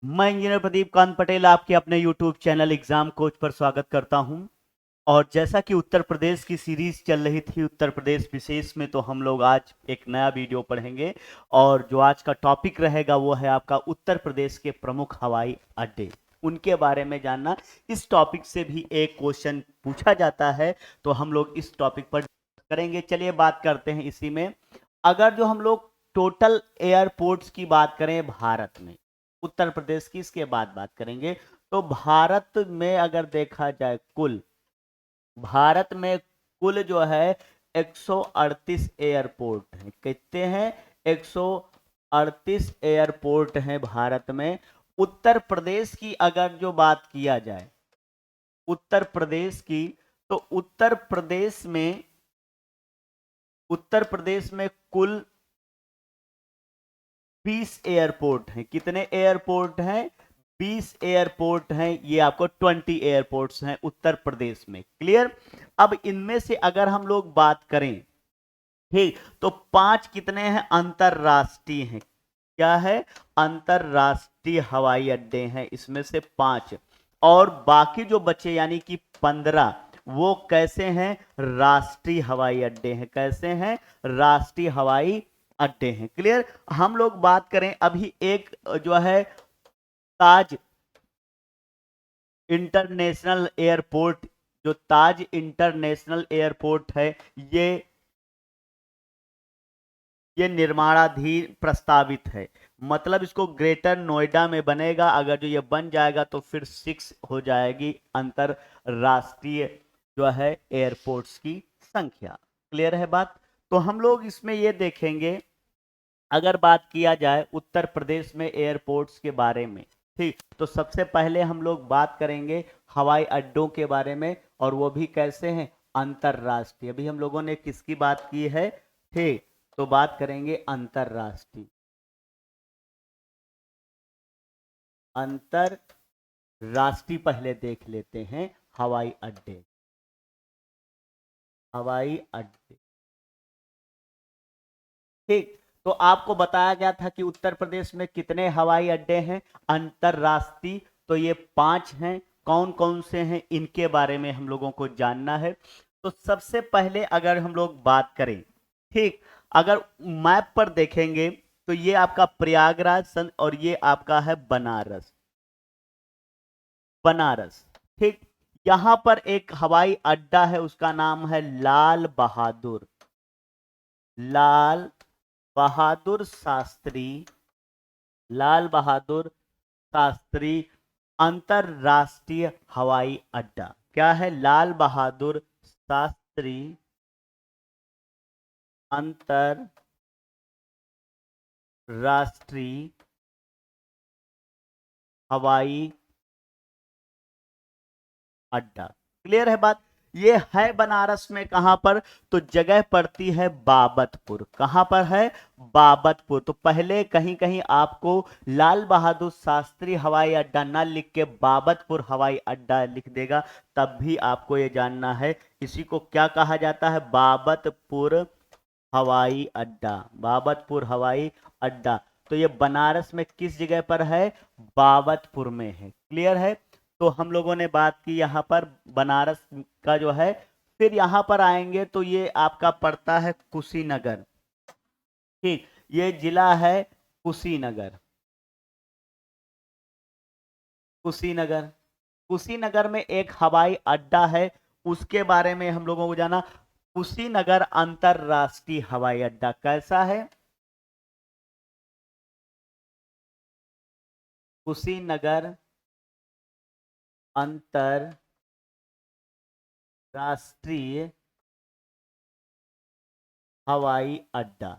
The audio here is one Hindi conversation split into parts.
मैं इंजीनियर प्रदीप कांत पटेल आपके अपने YouTube चैनल एग्जाम कोच पर स्वागत करता हूं। और जैसा कि उत्तर प्रदेश की सीरीज चल रही थी उत्तर प्रदेश विशेष में, तो हम लोग आज एक नया वीडियो पढ़ेंगे। और जो आज का टॉपिक रहेगा वो है आपका उत्तर प्रदेश के प्रमुख हवाई अड्डे, उनके बारे में जानना। इस टॉपिक से भी एक क्वेश्चन पूछा जाता है, तो हम लोग इस टॉपिक पर करेंगे। चलिए बात करते हैं इसी में। अगर जो हम लोग टोटल एयरपोर्ट्स की बात करें भारत में, उत्तर प्रदेश की इसके बाद बात करेंगे, तो भारत में अगर देखा जाए भारत में कुल जो है 138 एयरपोर्ट हैं। कितने हैं? 138 एयरपोर्ट हैं भारत में। उत्तर प्रदेश की अगर जो बात किया जाए उत्तर प्रदेश की, तो उत्तर प्रदेश में कुल 20 एयरपोर्ट हैं। कितने एयरपोर्ट हैं? 20 एयरपोर्ट हैं। ये आपको 20 एयरपोर्ट्स हैं उत्तर प्रदेश में। क्लियर? अब इनमें से अगर हम लोग बात करें, ठीक, तो 5 कितने हैं? अंतरराष्ट्रीय हैं। क्या है? अंतरराष्ट्रीय हवाई अड्डे हैं, इसमें से 5। और बाकी जो बचे यानी कि 15, वो कैसे हैं? राष्ट्रीय हवाई अड्डे हैं। कैसे हैं? राष्ट्रीय हवाई अड्डे हैं। क्लियर? हम लोग बात करें अभी एक जो है ताज इंटरनेशनल एयरपोर्ट, जो ताज इंटरनेशनल एयरपोर्ट है, ये ये निर्माणाधीन प्रस्तावित है। मतलब इसको ग्रेटर नोएडा में बनेगा। अगर जो ये बन जाएगा तो फिर 6 हो जाएगी अंतरराष्ट्रीय जो है एयरपोर्ट्स की संख्या। क्लियर है बात? तो हम लोग इसमें ये देखेंगे, अगर बात किया जाए उत्तर प्रदेश में एयरपोर्ट्स के बारे में, ठीक, तो सबसे पहले हम लोग बात करेंगे हवाई अड्डों के बारे में। और वो भी कैसे हैं? अंतरराष्ट्रीय। अभी हम लोगों ने किसकी बात की है? ठीक, तो बात करेंगे अंतरराष्ट्रीय। अंतरराष्ट्रीय पहले देख लेते हैं। हवाई अड्डे, हवाई अड्डे, ठीक। तो आपको बताया गया था कि उत्तर प्रदेश में कितने हवाई अड्डे हैं अंतरराष्ट्रीय? तो ये 5 हैं। कौन कौन से हैं इनके बारे में हम लोगों को जानना है। तो सबसे पहले अगर हम लोग बात करें, ठीक, अगर मैप पर देखेंगे तो ये आपका प्रयागराज और ये आपका है बनारस। बनारस, ठीक। यहां पर एक हवाई अड्डा है, उसका नाम है लाल बहादुर, लाल बहादुर शास्त्री, लाल बहादुर शास्त्री अंतरराष्ट्रीय हवाई अड्डा। क्या है? लाल बहादुर शास्त्री अंतरराष्ट्रीय हवाई अड्डा। क्लियर है बात? ये है बनारस में। कहां पर? तो जगह पड़ती है बाबतपुर। कहां पर है? बाबतपुर। तो पहले कहीं कहीं आपको लाल बहादुर शास्त्री हवाई अड्डा ना लिख के बाबतपुर हवाई अड्डा लिख देगा, तब भी आपको ये जानना है इसी को क्या कहा जाता है? बाबतपुर हवाई अड्डा, बाबतपुर हवाई अड्डा। तो ये बनारस में किस जगह पर है? बाबतपुर में है। क्लियर है? तो हम लोगों ने बात की यहाँ पर बनारस का जो है। फिर यहाँ पर आएंगे तो ये आपका पड़ता है कुशीनगर। ठीक, ये जिला है कुशीनगर। कुशीनगर, कुशीनगर में एक हवाई अड्डा है, उसके बारे में हम लोगों को जाना। कुशीनगर अंतरराष्ट्रीय हवाई अड्डा कैसा है? कुशीनगर अंतरराष्ट्रीय हवाई अड्डा,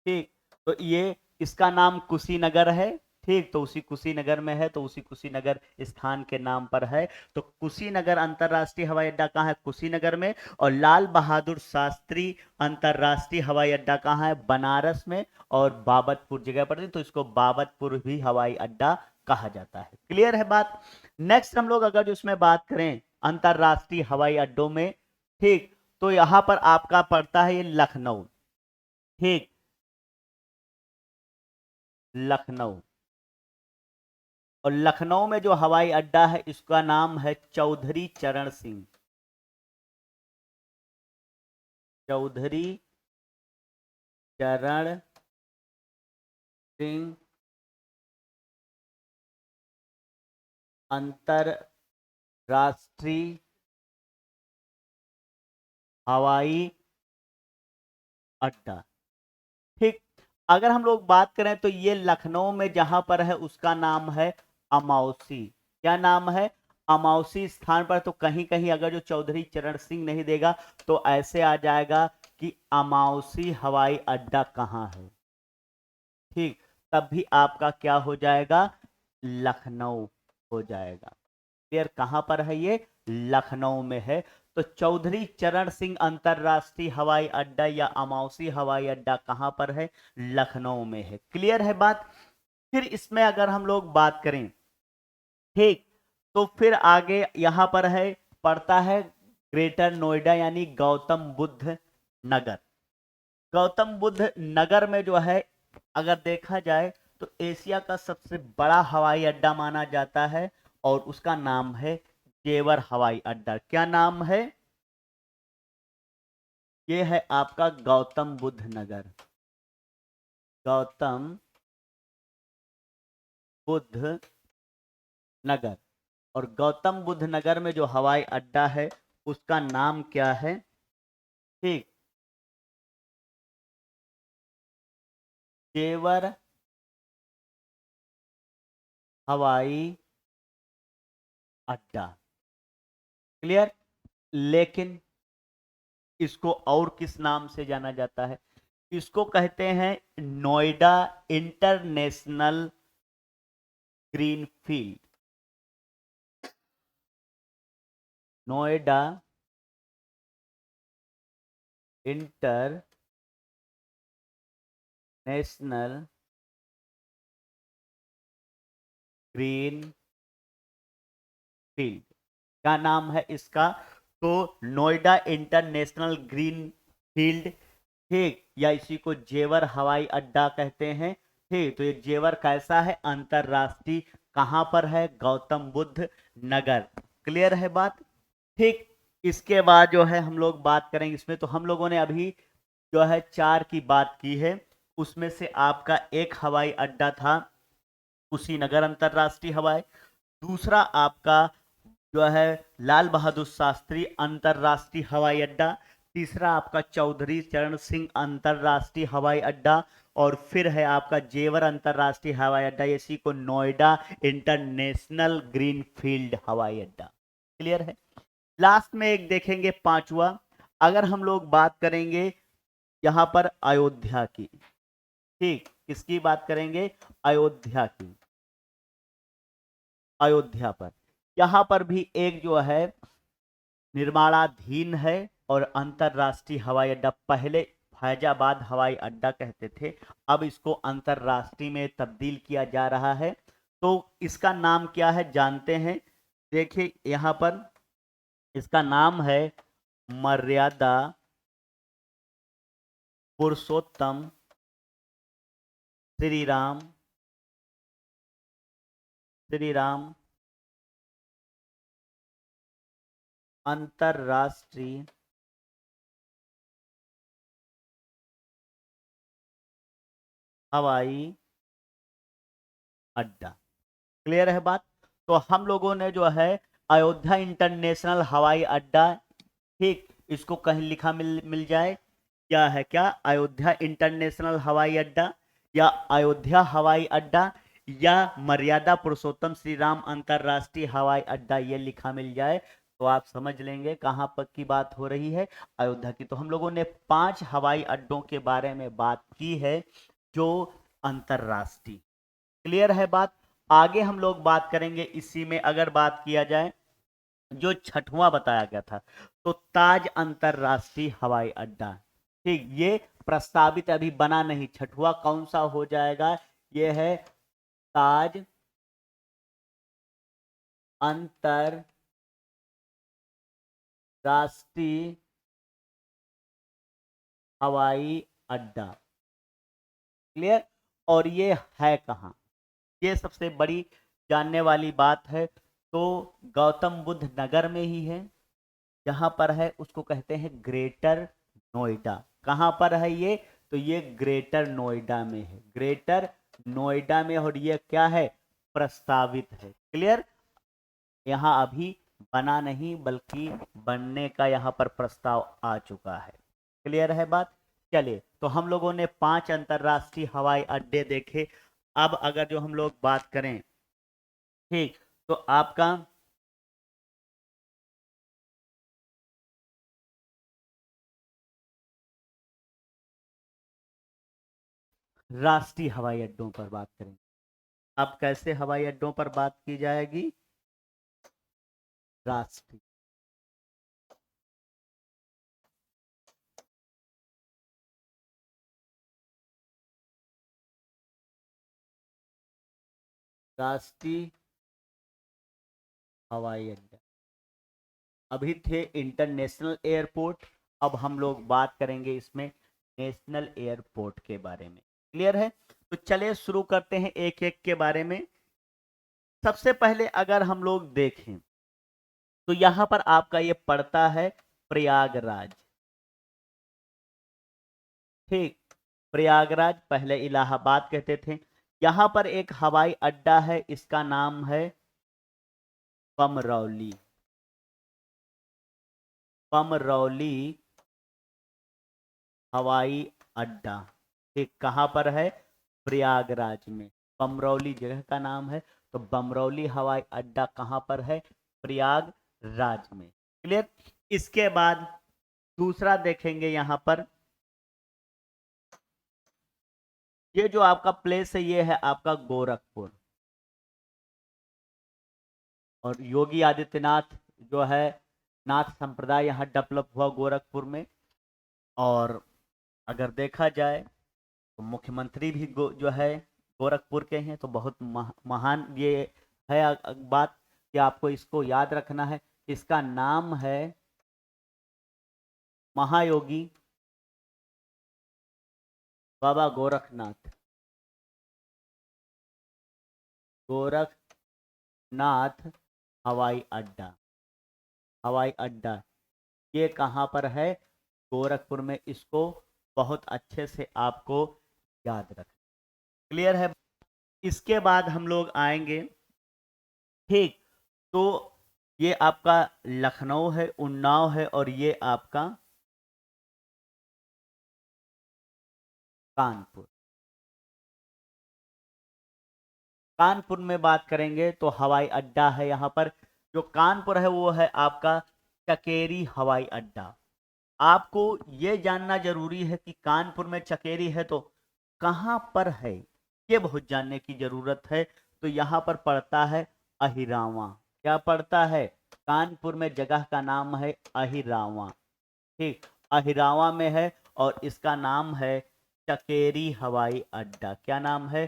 ठीक। तो ये इसका नाम कुशीनगर है, ठीक। तो उसी कुशीनगर में है, तो उसी कुशीनगर स्थान के नाम पर है। तो कुशीनगर अंतरराष्ट्रीय हवाई अड्डा कहाँ है? कुशीनगर में। और लाल बहादुर शास्त्री अंतरराष्ट्रीय हवाई अड्डा कहाँ है? बनारस में। और बाबतपुर जगह पर, तो इसको बाबतपुर भी हवाई अड्डा कहा जाता है। क्लियर है बात? नेक्स्ट हम लोग अगर जो इसमें बात करें अंतरराष्ट्रीय हवाई अड्डों में, ठीक, तो यहां पर आपका पड़ता है ये लखनऊ। ठीक, लखनऊ, और लखनऊ में जो हवाई अड्डा है इसका नाम है चौधरी चरण सिंह, चौधरी चरण सिंह अंतरराष्ट्रीय हवाई अड्डा। ठीक, अगर हम लोग बात करें तो ये लखनऊ में जहां पर है उसका नाम है अमाउसी। क्या नाम है? अमाउसी स्थान पर। तो कहीं कहीं अगर जो चौधरी चरण सिंह नहीं देगा तो ऐसे आ जाएगा कि अमाउसी हवाई अड्डा कहाँ है। ठीक, तब भी आपका क्या हो जाएगा? लखनऊ हो जाएगा। क्लियर? कहां पर है ये? लखनऊ में है। तो चौधरी चरण सिंह अंतरराष्ट्रीय हवाई अड्डा या अमाउसी हवाई अड्डा कहां पर है? लखनऊ में है। क्लियर है बात? फिर इसमें अगर हम लोग बात करें, ठीक, तो फिर आगे यहां पर है, पड़ता है ग्रेटर नोएडा यानी गौतम बुद्ध नगर। गौतम बुद्ध नगर में जो है अगर देखा जाए तो एशिया का सबसे बड़ा हवाई अड्डा माना जाता है और उसका नाम है जेवर हवाई अड्डा। क्या नाम है? ये है आपका गौतम बुद्ध नगर, गौतम बुद्ध नगर। और गौतम बुद्ध नगर में जो हवाई अड्डा है उसका नाम क्या है? ठीक, जेवर हवाई अड्डा। क्लियर? लेकिन इसको और किस नाम से जाना जाता है? इसको कहते हैं Noida international greenfield. Noida international green field. क्या नाम है इसका? तो नोएडा इंटरनेशनल ग्रीन फील्ड। ठीक, या इसी को जेवर हवाई अड्डा कहते हैं। ठीक, तो ये जेवर कैसा है? अंतरराष्ट्रीय। कहां पर है? गौतम बुद्ध नगर। क्लियर है बात? ठीक, इसके बाद जो है हम लोग बात करेंगे इसमें। तो हम लोगों ने अभी जो है 4 की बात की है, उसमें से आपका एक हवाई अड्डा था कुशीनगर अंतरराष्ट्रीय हवाई, दूसरा आपका जो है लाल बहादुर शास्त्री अंतरराष्ट्रीय हवाई अड्डा, तीसरा आपका चौधरी चरण सिंह अंतरराष्ट्रीय हवाई अड्डा, और फिर है आपका जेवर अंतरराष्ट्रीय हवाई अड्डा, इसी को नोएडा इंटरनेशनल ग्रीनफील्ड हवाई अड्डा। क्लियर है? लास्ट में एक देखेंगे पांचवा। अगर हम लोग बात करेंगे यहां पर अयोध्या की। ठीक, किसकी बात करेंगे? अयोध्या की। अयोध्या पर, यहां पर भी एक जो है निर्माणाधीन है और अंतरराष्ट्रीय हवाई अड्डा। पहले फैजाबाद हवाई अड्डा कहते थे, अब इसको अंतरराष्ट्रीय में तब्दील किया जा रहा है। तो इसका नाम क्या है जानते हैं? देखिए यहां पर इसका नाम है मर्यादा पुरुषोत्तम श्री राम अंतरराष्ट्रीय हवाई अड्डा। क्लियर है बात? तो हम लोगों ने जो है अयोध्या इंटरनेशनल हवाई अड्डा, ठीक, इसको कहीं लिखा मिल जाए, क्या है? क्या? अयोध्या इंटरनेशनल हवाई अड्डा, या अयोध्या हवाई अड्डा, या मर्यादा पुरुषोत्तम श्री राम अंतरराष्ट्रीय हवाई अड्डा, ये लिखा मिल जाए तो आप समझ लेंगे कहां पर की बात हो रही है, अयोध्या की। तो हम लोगों ने 5 हवाई अड्डों के बारे में बात की है जो अंतरराष्ट्रीय। क्लियर है बात? आगे हम लोग बात करेंगे इसी में। अगर बात किया जाए जो छठवां बताया गया था, तो ताज अंतरराष्ट्रीय हवाई अड्डा। ठीक, ये प्रस्तावित अभी बना नहीं। छठवां कौन सा हो जाएगा? ये है ताज अंतरराष्ट्रीय हवाई अड्डा। क्लियर? और ये है कहां? ये सबसे बड़ी जानने वाली बात है। तो गौतम बुद्ध नगर में ही है, जहां पर है उसको कहते हैं ग्रेटर नोएडा। कहां पर है ये? तो ये ग्रेटर नोएडा में है, ग्रेटर नोएडा में। और ये क्या है? प्रस्तावित है। क्लियर? यहाँ अभी बना नहीं, बल्कि बनने का यहाँ पर प्रस्ताव आ चुका है। क्लियर है बात? चलिए, तो हम लोगों ने 5 अंतरराष्ट्रीय हवाई अड्डे देखे। अब अगर जो हम लोग बात करें, ठीक, तो आपका राष्ट्रीय हवाई अड्डों पर बात करें। अब कैसे हवाई अड्डों पर बात की जाएगी? राष्ट्रीय। राष्ट्रीय हवाई अड्डा अभी थे इंटरनेशनल एयरपोर्ट, अब हम लोग बात करेंगे इसमें नेशनल एयरपोर्ट के बारे में। क्लियर है? तो चलिए शुरू करते हैं एक एक के बारे में। सबसे पहले अगर हम लोग देखें, तो यहां पर आपका ये पड़ता है प्रयागराज। ठीक, प्रयागराज, पहले इलाहाबाद कहते थे। यहां पर एक हवाई अड्डा है, इसका नाम है पमरौली। पमरौली हवाई अड्डा। ठीक, कहां पर है? प्रयागराज में। बमरौली जगह का नाम है। तो बमरौली हवाई अड्डा कहां पर है? प्रयागराज में। क्लियर? इसके बाद दूसरा देखेंगे यहां पर, ये जो आपका प्लेस है ये है आपका गोरखपुर। और योगी आदित्यनाथ जो है, नाथ संप्रदाय यहाँ डेवलप हुआ गोरखपुर में। और अगर देखा जाए तो मुख्यमंत्री भी जो है गोरखपुर के हैं। तो बहुत महान ये है बात कि आपको इसको याद रखना है। इसका नाम है महायोगी बाबा गोरखनाथ। गोरखनाथ हवाई अड्डा। हवाई अड्डा ये कहाँ पर है? गोरखपुर में। इसको बहुत अच्छे से आपको याद रखना। क्लियर है? इसके बाद हम लोग आएंगे, ठीक, तो ये आपका लखनऊ है, उन्नाव है, और ये आपका कानपुर। कानपुर में बात करेंगे तो हवाई अड्डा है यहाँ पर। जो कानपुर है वो है आपका चकेरी हवाई अड्डा। आपको ये जानना जरूरी है कि कानपुर में चकेरी है तो कहां पर है, ये बहुत जानने की जरूरत है। तो यहाँ पर पड़ता है अहिरावा। क्या पड़ता है? कानपुर में जगह का नाम है अहिरावा। ठीक, अहिरावा में है। और इसका नाम है चकेरी हवाई अड्डा। क्या नाम है?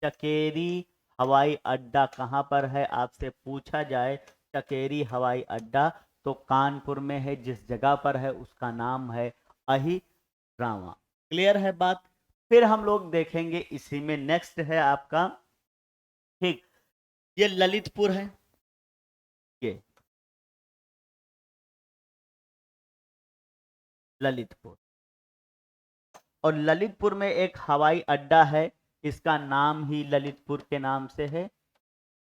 चकेरी हवाई अड्डा। कहां पर है आपसे पूछा जाए चकेरी हवाई अड्डा, तो कानपुर में है। जिस जगह पर है उसका नाम है अहिरावा। क्लियर है बात? फिर हम लोग देखेंगे इसी में नेक्स्ट है आपका, ठीक, ये ललितपुर है। ये ललितपुर, और ललितपुर में एक हवाई अड्डा है, इसका नाम ही ललितपुर के नाम से है।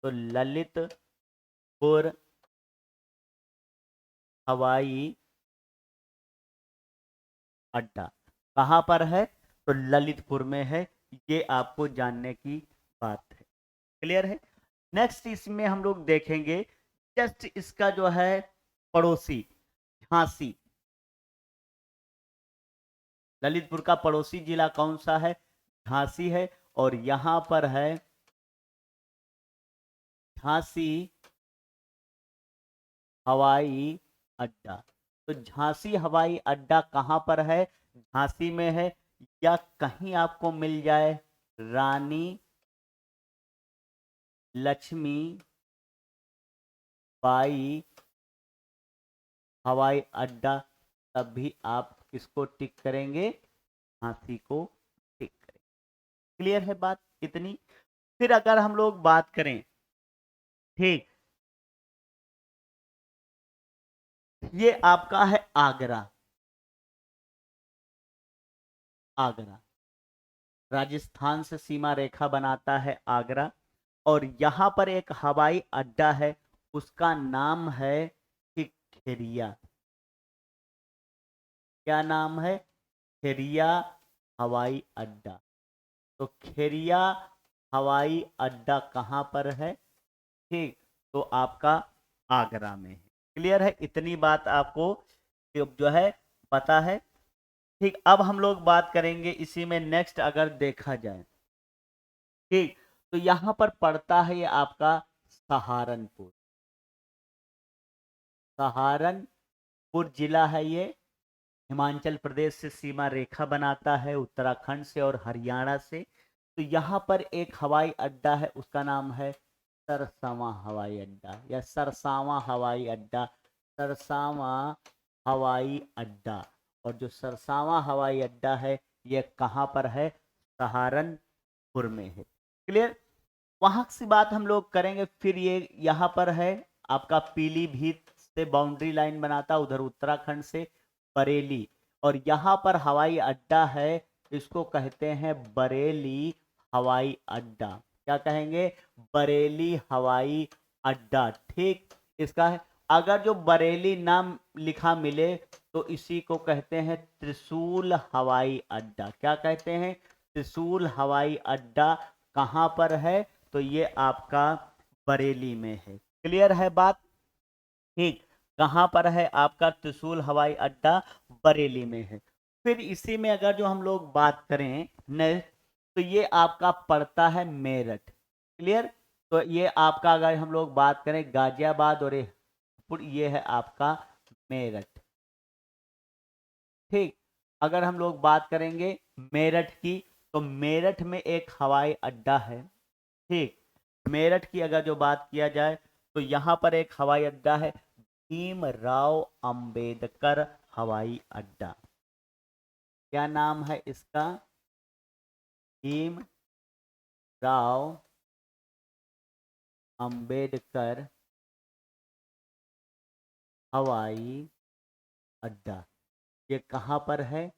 तो ललितपुर हवाई अड्डा कहां पर है? तो ललितपुर में है। ये आपको जानने की बात है। क्लियर है? नेक्स्ट इसमें हम लोग देखेंगे, जस्ट इसका जो है पड़ोसी झांसी। ललितपुर का पड़ोसी जिला कौन सा है? झांसी है। और यहां पर है झांसी हवाई अड्डा। तो झांसी हवाई अड्डा कहां पर है? झांसी में है। या कहीं आपको मिल जाए रानी लक्ष्मी बाई हवाई अड्डा, तब भी आप किसको टिक करेंगे? झांसी को टिक करेंगे। क्लियर है बात इतनी? फिर अगर हम लोग बात करें ठीक, ये आपका है आगरा। आगरा राजस्थान से सीमा रेखा बनाता है आगरा। और यहां पर एक हवाई अड्डा है, उसका नाम है खेरिया। क्या नाम है? खेरिया हवाई अड्डा। तो खेरिया हवाई अड्डा कहां पर है? ठीक, तो आपका आगरा में है। क्लियर है? इतनी बात आपको जो है पता है। ठीक, अब हम लोग बात करेंगे इसी में नेक्स्ट अगर देखा जाए। ठीक, तो यहां पर पड़ता है ये आपका सहारनपुर। सहारनपुर जिला है ये, हिमाचल प्रदेश से सीमा रेखा बनाता है, उत्तराखंड से और हरियाणा से। तो यहाँ पर एक हवाई अड्डा है, उसका नाम है सरसावा हवाई अड्डा या सरसावा हवाई अड्डा। सरसावा हवाई अड्डा। और जो सरसावा हवाई अड्डा है ये कहाँ पर है? सहारनपुर में है। क्लियर? वहां से बात हम लोग करेंगे। फिर ये यहाँ पर है आपका पीलीभीत से बाउंड्री लाइन बनाता, उधर उत्तराखंड से बरेली। और यहाँ पर हवाई अड्डा है, इसको कहते हैं बरेली हवाई अड्डा। क्या कहेंगे? बरेली हवाई अड्डा। ठीक, इसका है। अगर जो बरेली नाम लिखा मिले तो इसी को कहते हैं त्रिशूल हवाई अड्डा। क्या कहते हैं? त्रिशूल हवाई अड्डा। कहां पर है? तो ये आपका बरेली में है। क्लियर है बात? ठीक, कहां पर है आपका त्रिशूल हवाई अड्डा? बरेली में है। फिर इसी में अगर जो हम लोग बात करें न, तो ये आपका पड़ता है मेरठ। क्लियर? तो ये आपका अगर हम लोग बात करें गाजियाबाद और ये है आपका मेरठ। ठीक, अगर हम लोग बात करेंगे मेरठ की, तो मेरठ में एक हवाई अड्डा है। ठीक, मेरठ की अगर जो बात किया जाए तो यहां पर एक हवाई अड्डा है, भीमराव अंबेडकर हवाई अड्डा। क्या नाम है इसका? भीमराव अंबेडकर हवाई अड्डा। ये कहां पर है?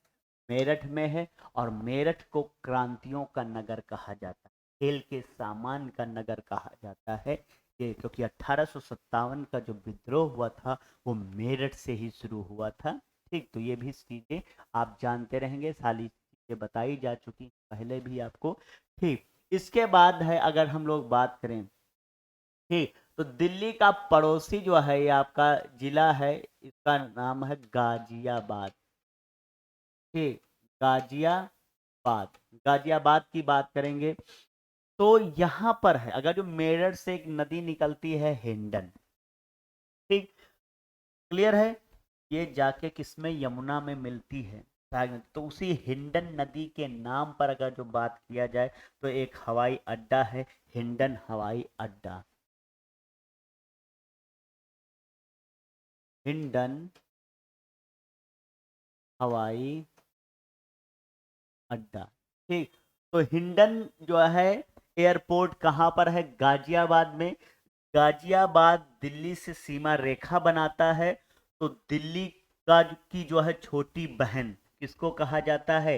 मेरठ में है। और मेरठ को क्रांतियों का नगर कहा जाता है, खेल के सामान का नगर कहा जाता है ये, क्योंकि 1857 का जो विद्रोह हुआ था वो मेरठ से ही शुरू हुआ था। ठीक, तो ये भी चीजें आप जानते रहेंगे, सारी चीजें बताई जा चुकी पहले भी आपको। ठीक, इसके बाद है अगर हम लोग बात करें, ठीक, तो दिल्ली का पड़ोसी जो है ये आपका जिला है, इसका नाम है गाजियाबाद। ठीक, गाजियाबाद। गाजियाबाद की बात करेंगे तो यहां पर है अगर जो मेरठ से एक नदी निकलती है हिंडन। ठीक, क्लियर है? ये जाके किसमें? यमुना में मिलती है। तो उसी हिंडन नदी के नाम पर अगर जो बात किया जाए तो एक हवाई अड्डा है, हिंडन हवाई अड्डा। हिंडन हवाई अड्डा। ठीक, तो हिंडन जो है एयरपोर्ट कहां पर है? गाजियाबाद में। गाजियाबाद दिल्ली से सीमा रेखा बनाता है। तो दिल्ली की जो है छोटी बहन किसको कहा जाता है?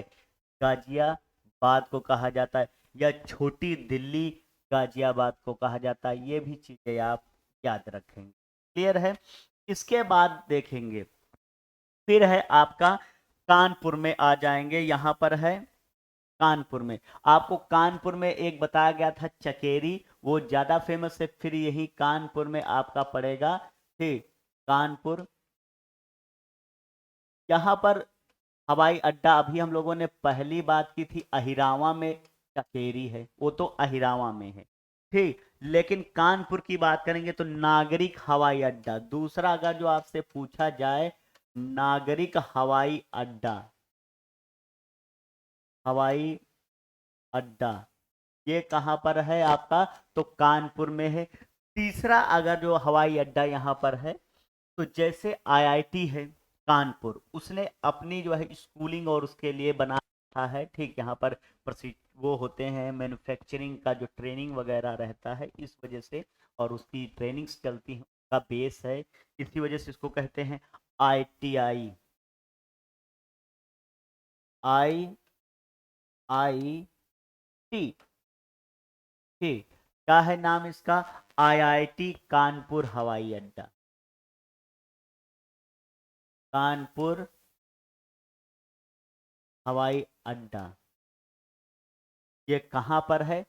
गाजियाबाद को कहा जाता है, या छोटी दिल्ली गाजियाबाद को कहा जाता है। ये भी चीजें आप याद रखेंगे। क्लियर है? इसके बाद देखेंगे फिर है आपका कानपुर में आ जाएंगे। यहां पर है कानपुर में। आपको कानपुर में एक बताया गया था चकेरी, वो ज्यादा फेमस है। फिर यही कानपुर में आपका पड़ेगा। ठीक, कानपुर। यहां पर हवाई अड्डा अभी हम लोगों ने पहली बात की थी अहिरावा में, चकेरी है, वो तो अहिरावा में है। ठीक, लेकिन कानपुर की बात करेंगे तो नागरिक हवाई अड्डा। दूसरा अगर जो आपसे पूछा जाए नागरिक हवाई अड्डा, हवाई अड्डा, ये कहां पर है आपका? तो कानपुर में है। तीसरा अगर जो हवाई अड्डा यहां पर है, तो जैसे आईआईटी है कानपुर, उसने अपनी जो है स्कूलिंग और उसके लिए बना रखा है। ठीक, यहाँ पर वो होते हैं मैन्युफैक्चरिंग का जो ट्रेनिंग वगैरह रहता है इस वजह से, और उसकी ट्रेनिंग्स चलती हैं, उसका बेस है, इसी वजह से इसको कहते हैं ITI। IIT, ठीक। क्या है नाम इसका? IIT कानपुर हवाई अड्डा। कानपुर हवाई अड्डा, ये कहाँ पर है?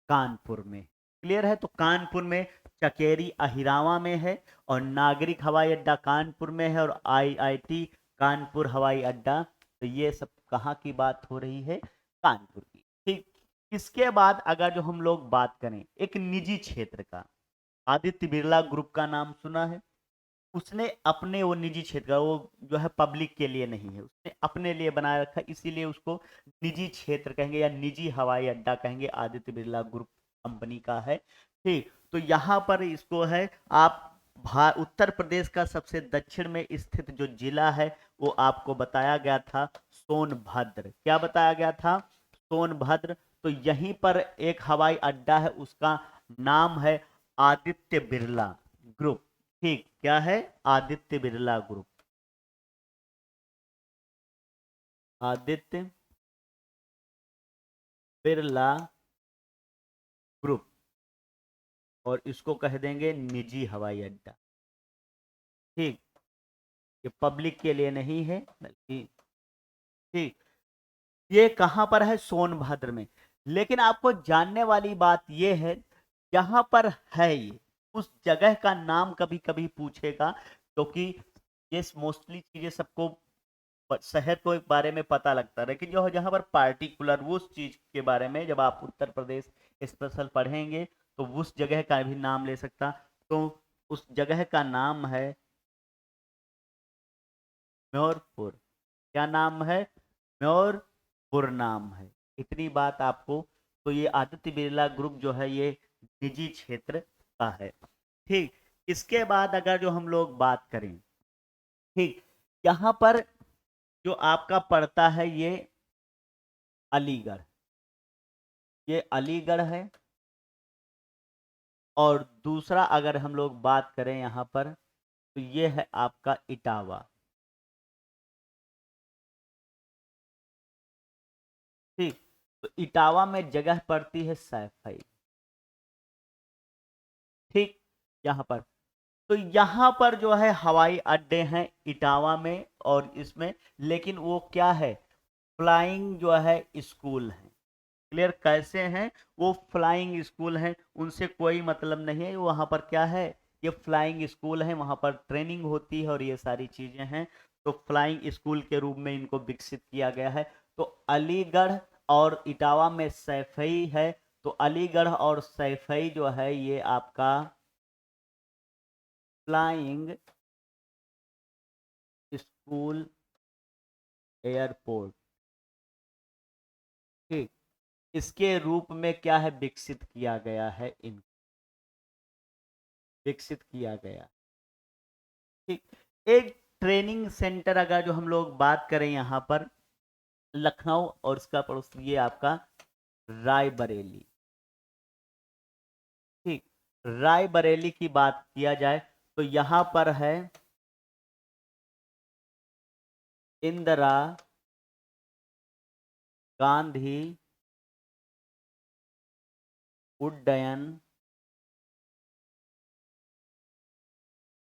कानपुर में। क्लियर है? तो कानपुर में, चकेरी अहिरावा में है, और नागरिक हवाई अड्डा कानपुर में है, और IIT कानपुर हवाई अड्डा। तो ये सब कहाँ की बात हो रही है? कानपुर की, ठीक। इसके बाद अगर जो हम लोग बात करें एक निजी क्षेत्र का, आदित्य बिरला ग्रुप का नाम सुना है? उसने अपने वो निजी क्षेत्र का, वो जो है पब्लिक के लिए नहीं है, उसने अपने लिए बनाए रखा, इसीलिए उसको निजी क्षेत्र कहेंगे या निजी हवाई अड्डा कहेंगे। आदित्य बिरला ग्रुप कंपनी का है, ठीक। तो यहाँ पर इसको है आप उत्तर प्रदेश का सबसे दक्षिण में स्थित जो जिला है वो आपको बताया गया था सोनभद्र। क्या बताया गया था? सोनभद्र। तो यहीं पर एक हवाई अड्डा है, उसका नाम है आदित्य बिरला ग्रुप, ठीक। क्या है? आदित्य बिरला ग्रुप। आदित्य बिरला ग्रुप, और इसको कह देंगे निजी हवाई अड्डा, ठीक। ये पब्लिक के लिए नहीं है बल्कि, ठीक। ये कहां पर है? सोनभद्र में। लेकिन आपको जानने वाली बात ये है, जहां पर है ये, उस जगह का नाम कभी कभी पूछेगा, क्योंकि ये मोस्टली चीजें सबको शहर को एक बारे में पता लगता है, लेकिन जो जहां पर पार्टिकुलर वो उस चीज के बारे में जब आप उत्तर प्रदेश स्पेशल पढ़ेंगे तो उस जगह का भी नाम ले सकता। तो उस जगह का नाम है म्योरपुर। क्या नाम है? म्योरपुर नाम है। इतनी बात आपको। तो ये आदित्य बिरला ग्रुप जो है ये निजी क्षेत्र का है, ठीक। इसके बाद अगर जो हम लोग बात करें, ठीक, यहाँ पर जो आपका पड़ता है ये अलीगढ़, ये अलीगढ़ है। और दूसरा अगर हम लोग बात करें यहाँ पर, तो ये है आपका इटावा, ठीक। तो इटावा में जगह पड़ती है सैफई, ठीक। यहाँ पर, तो यहाँ पर जो है हवाई अड्डे हैं इटावा में और इसमें, लेकिन वो क्या है? फ्लाइंग जो है स्कूल है। क्लियर? कैसे हैं वो? फ्लाइंग स्कूल हैं, उनसे कोई मतलब नहीं है। वहां पर क्या है? ये फ्लाइंग स्कूल है, वहां पर ट्रेनिंग होती है और ये सारी चीजें हैं। तो फ्लाइंग स्कूल के रूप में इनको विकसित किया गया है। तो अलीगढ़ और इटावा में सैफई है। तो अलीगढ़ और सैफई जो है ये आपका फ्लाइंग स्कूल एयरपोर्ट, ठीक, इसके रूप में क्या है? विकसित किया गया है, इन विकसित किया गया, ठीक। एक ट्रेनिंग सेंटर अगर जो हम लोग बात करें यहाँ पर, लखनऊ और इसका पड़ोस ये आपका रायबरेली, ठीक। रायबरेली की बात किया जाए तो यहाँ पर है इंदिरा गांधी उड्डयन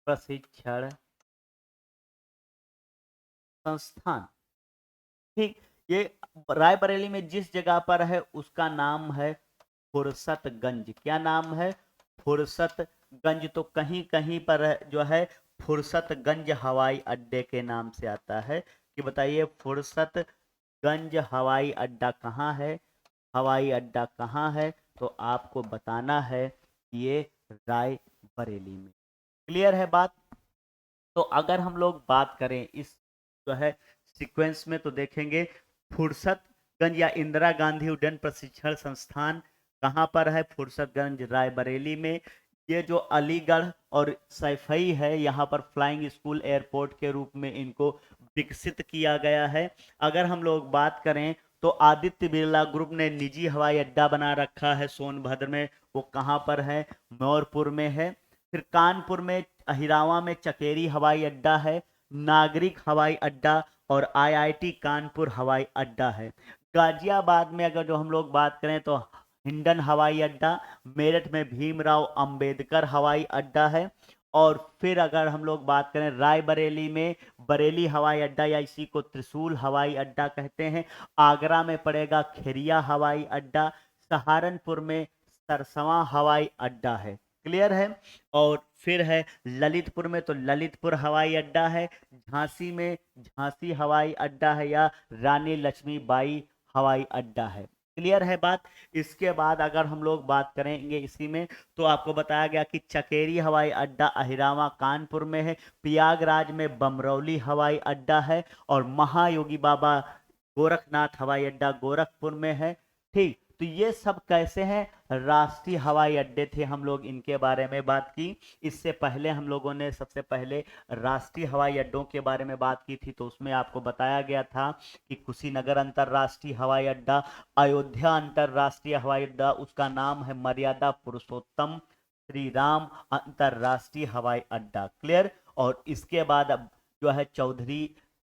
प्रशिक्षण संस्थान, ठीक। ये रायबरेली में जिस जगह पर है उसका नाम है फुर्सतगंज। क्या नाम है? फुर्सतगंज। तो कहीं कहीं पर जो है फुर्सतगंज हवाई अड्डे के नाम से आता है। कि बताइए फुर्सतगंज हवाई अड्डा कहाँ है? हवाई अड्डा कहाँ है? तो आपको बताना है कि ये रायबरेली में। क्लियर है बात? तो अगर हम लोग बात करें इस जो है सीक्वेंस में, तो देखेंगे फुर्सतगंज या इंदिरा गांधी उड्डयन प्रशिक्षण संस्थान कहाँ पर है? फुर्सतगंज रायबरेली में। ये जो अलीगढ़ और सैफई है यहाँ पर फ्लाइंग स्कूल एयरपोर्ट के रूप में इनको विकसित किया गया है। अगर हम लोग बात करें तो आदित्य बिरला ग्रुप ने निजी हवाई अड्डा बना रखा है सोनभद्र में, वो कहाँ पर है? मौरपुर में है। फिर कानपुर में अहिरावा में चकेरी हवाई अड्डा है, नागरिक हवाई अड्डा और आईआईटी कानपुर हवाई अड्डा है। गाजियाबाद में अगर जो हम लोग बात करें तो हिंडन हवाई अड्डा, मेरठ में भीमराव अंबेडकर हवाई अड्डा है। और फिर अगर हम लोग बात करें रायबरेली में बरेली हवाई अड्डा या इसी को त्रिशूल हवाई अड्डा कहते हैं। आगरा में पड़ेगा खेरिया हवाई अड्डा। सहारनपुर में सरसवा हवाई अड्डा है। क्लियर है। और फिर है ललितपुर में तो ललितपुर हवाई अड्डा है। झांसी में झांसी हवाई अड्डा है या रानी लक्ष्मीबाई हवाई अड्डा है। क्लियर है बात। इसके बाद अगर हम लोग बात करेंगे इसी में तो आपको बताया गया कि चकेरी हवाई अड्डा अहिरावा कानपुर में है, प्रयागराज में बमरौली हवाई अड्डा है और महायोगी बाबा गोरखनाथ हवाई अड्डा गोरखपुर में है। ठीक, तो ये सब कैसे हैं? राष्ट्रीय हवाई अड्डे थे, हम लोग इनके बारे में बात की। इससे पहले हम लोगों ने सबसे पहले राष्ट्रीय हवाई अड्डों के बारे में बात की थी, तो उसमें आपको बताया गया था कि कुशीनगर अंतर्राष्ट्रीय हवाई अड्डा, अयोध्या अंतर्राष्ट्रीय हवाई अड्डा, उसका नाम है मर्यादा पुरुषोत्तम श्री राम अंतर्राष्ट्रीय हवाई अड्डा। क्लियर। और इसके बाद अब जो है चौधरी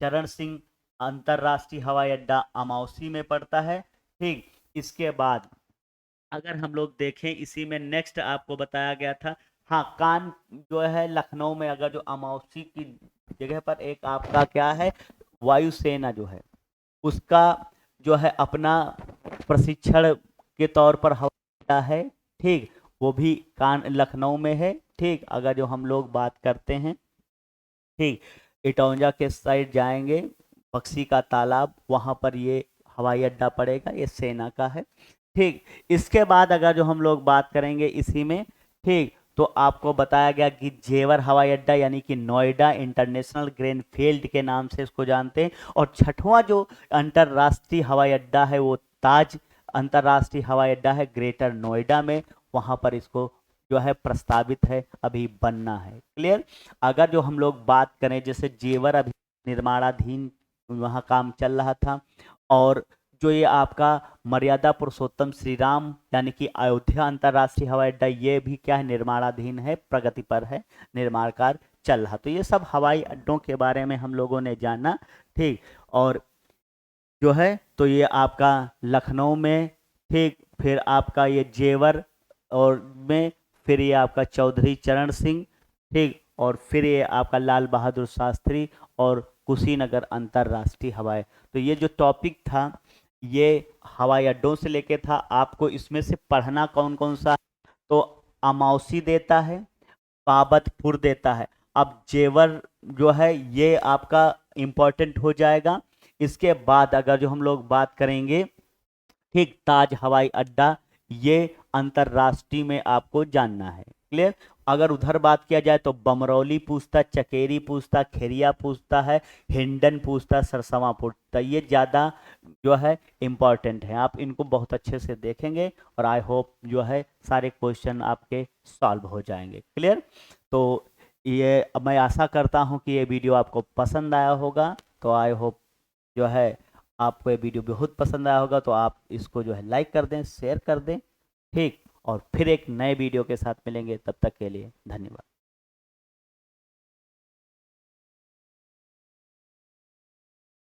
चरण सिंह अंतर्राष्ट्रीय हवाई अड्डा अमौसी में पड़ता है। ठीक, इसके बाद अगर हम लोग देखें इसी में नेक्स्ट आपको बताया गया था, हाँ कान जो है लखनऊ में अगर जो अमौसी की जगह पर एक आपका क्या है वायुसेना जो है उसका जो है अपना प्रशिक्षण के तौर पर हवाई अड्डा है। ठीक, वो भी कान लखनऊ में है। ठीक, अगर जो हम लोग बात करते हैं, ठीक, इटौंजा के साइड जाएंगे, बक्सी का तालाब, वहां पर ये हवाई अड्डा पड़ेगा, ये सेना का है। ठीक, इसके बाद अगर जो हम लोग बात करेंगे इसी में, ठीक, तो आपको बताया गया कि जेवर हवाई अड्डा यानी कि नोएडा इंटरनेशनल ग्रीनफील्ड के नाम से इसको जानते हैं। और छठवां जो अंतर्राष्ट्रीय हवाई अड्डा है वो ताज अंतर्राष्ट्रीय हवाई अड्डा है ग्रेटर नोएडा में, वहां पर इसको जो है प्रस्तावित है, अभी बनना है। क्लियर। अगर जो हम लोग बात करें जैसे जेवर अभी निर्माणाधीन वहाँ काम चल रहा था, और जो ये आपका मर्यादा पुरुषोत्तम श्री राम यानी कि अयोध्या अंतर्राष्ट्रीय हवाई अड्डा ये भी क्या है निर्माणाधीन है, प्रगति पर है, निर्माण कार्य चल रहा। तो ये सब हवाई अड्डों के बारे में हम लोगों ने जाना। ठीक, और जो है तो ये आपका लखनऊ में, ठीक, फिर आपका ये जेवर और में, फिर ये आपका चौधरी चरण सिंह, ठीक, और फिर ये आपका लाल बहादुर शास्त्री और कुशीनगर अंतर्राष्ट्रीय हवाई। तो ये जो टॉपिक था ये हवाई अड्डों से लेके था। आपको इसमें से पढ़ना कौन कौन सा, तो अमौसी देता है, बाबतपुर देता है। अब जेवर जो है ये आपका इम्पोर्टेंट हो जाएगा। इसके बाद अगर जो हम लोग बात करेंगे, ठीक, ताज हवाई अड्डा ये अंतर्राष्ट्रीय में आपको जानना है। क्लियर। अगर उधर बात किया जाए तो बमरौली पूछता, चकेरी पूछता, खेरिया पूछता है, हिंडन पूछता, सरसवा पूछता। ये ज़्यादा जो है इम्पॉर्टेंट है, आप इनको बहुत अच्छे से देखेंगे और आई होप जो है सारे क्वेश्चन आपके सॉल्व हो जाएंगे। क्लियर। तो ये मैं आशा करता हूँ कि ये वीडियो आपको पसंद आया होगा। तो आई होप जो है आपको ये वीडियो बहुत पसंद आया होगा, तो आप इसको जो है लाइक कर दें, शेयर कर दें। ठीक, और फिर एक नए वीडियो के साथ मिलेंगे, तब तक के लिए धन्यवाद।